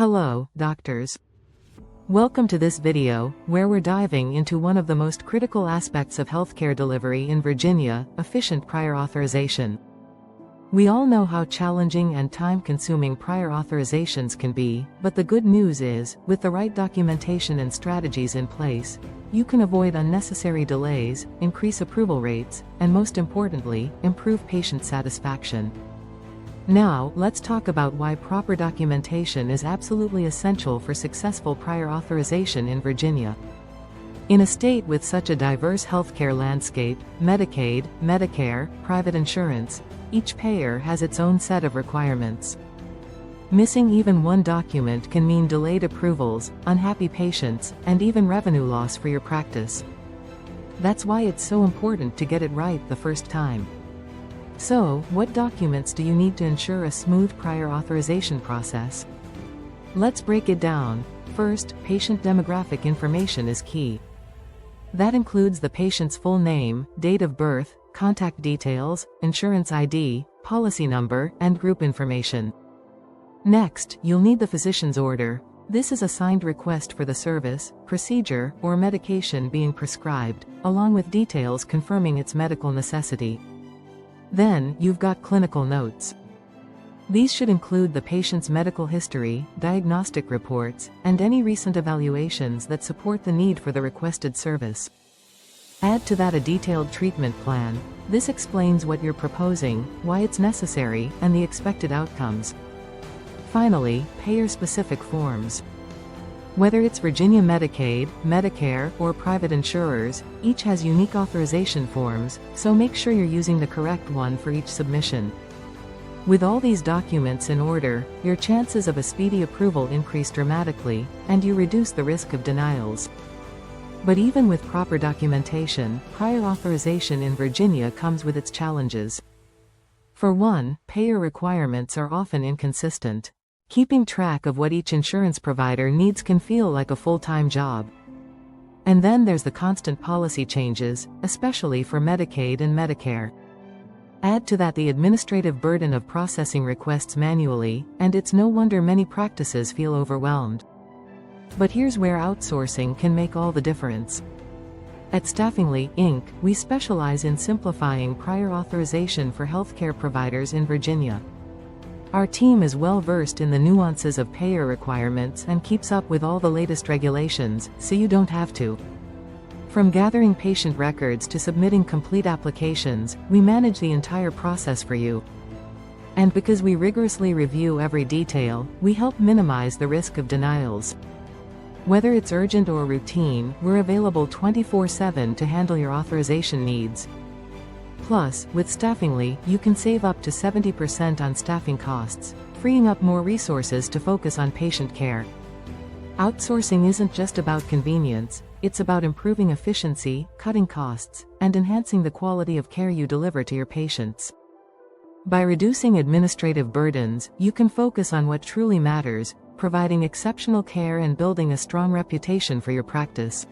Hello, doctors. Welcome to this video, where we're diving into one of the most critical aspects of healthcare delivery in Virginia, efficient prior authorization. We all know how challenging and time-consuming prior authorizations can be, but the good news is, with the right documentation and strategies in place, you can avoid unnecessary delays, increase approval rates, and most importantly, improve patient satisfaction. Now, let's talk about why proper documentation is absolutely essential for successful prior authorization in Virginia. In a state with such a diverse healthcare landscape, Medicaid, Medicare, private insurance, each payer has its own set of requirements. Missing even one document can mean delayed approvals, unhappy patients, and even revenue loss for your practice. That's why it's so important to get it right the first time. So, what documents do you need to ensure a smooth prior authorization process? Let's break it down. First, patient demographic information is key. That includes the patient's full name, date of birth, contact details, insurance ID, policy number, and group information. Next, you'll need the physician's order. This is a signed request for the service, procedure, or medication being prescribed, along with details confirming its medical necessity. Then, you've got clinical notes. These should include the patient's medical history, diagnostic reports, and any recent evaluations that support the need for the requested service. Add to that a detailed treatment plan. This explains what you're proposing, why it's necessary, and the expected outcomes. Finally, payer-specific forms. Whether it's Virginia Medicaid, Medicare, or private insurers, each has unique authorization forms, so make sure you're using the correct one for each submission. With all these documents in order, your chances of a speedy approval increase dramatically, and you reduce the risk of denials. But even with proper documentation, prior authorization in Virginia comes with its challenges. For one, payer requirements are often inconsistent. Keeping track of what each insurance provider needs can feel like a full-time job. And then there's the constant policy changes, especially for Medicaid and Medicare. Add to that the administrative burden of processing requests manually, and it's no wonder many practices feel overwhelmed. But here's where outsourcing can make all the difference. At Staffingly, Inc., we specialize in simplifying prior authorization for healthcare providers in Virginia. Our team is well versed in the nuances of payer requirements and keeps up with all the latest regulations, so you don't have to. From gathering patient records to submitting complete applications, we manage the entire process for you. And because we rigorously review every detail, we help minimize the risk of denials. Whether it's urgent or routine, we're available 24/7 to handle your authorization needs. Plus, with Staffingly, you can save up to 70% on staffing costs, freeing up more resources to focus on patient care. Outsourcing isn't just about convenience, it's about improving efficiency, cutting costs, and enhancing the quality of care you deliver to your patients. By reducing administrative burdens, you can focus on what truly matters, providing exceptional care and building a strong reputation for your practice.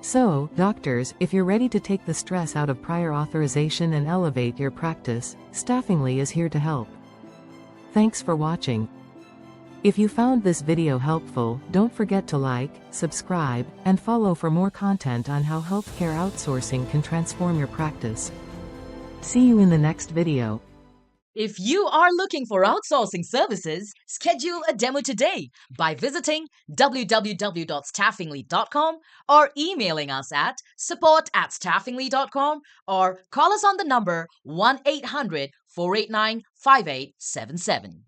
So, doctors, if you're ready to take the stress out of prior authorization and elevate your practice, Staffingly is here to help. Thanks for watching. If you found this video helpful, don't forget to like, subscribe, and follow for more content on how healthcare outsourcing can transform your practice. See you in the next video. If you are looking for outsourcing services, schedule a demo today by visiting www.staffingly.com or emailing us at support@staffingly.com or call us on the number 1-800-489-5877.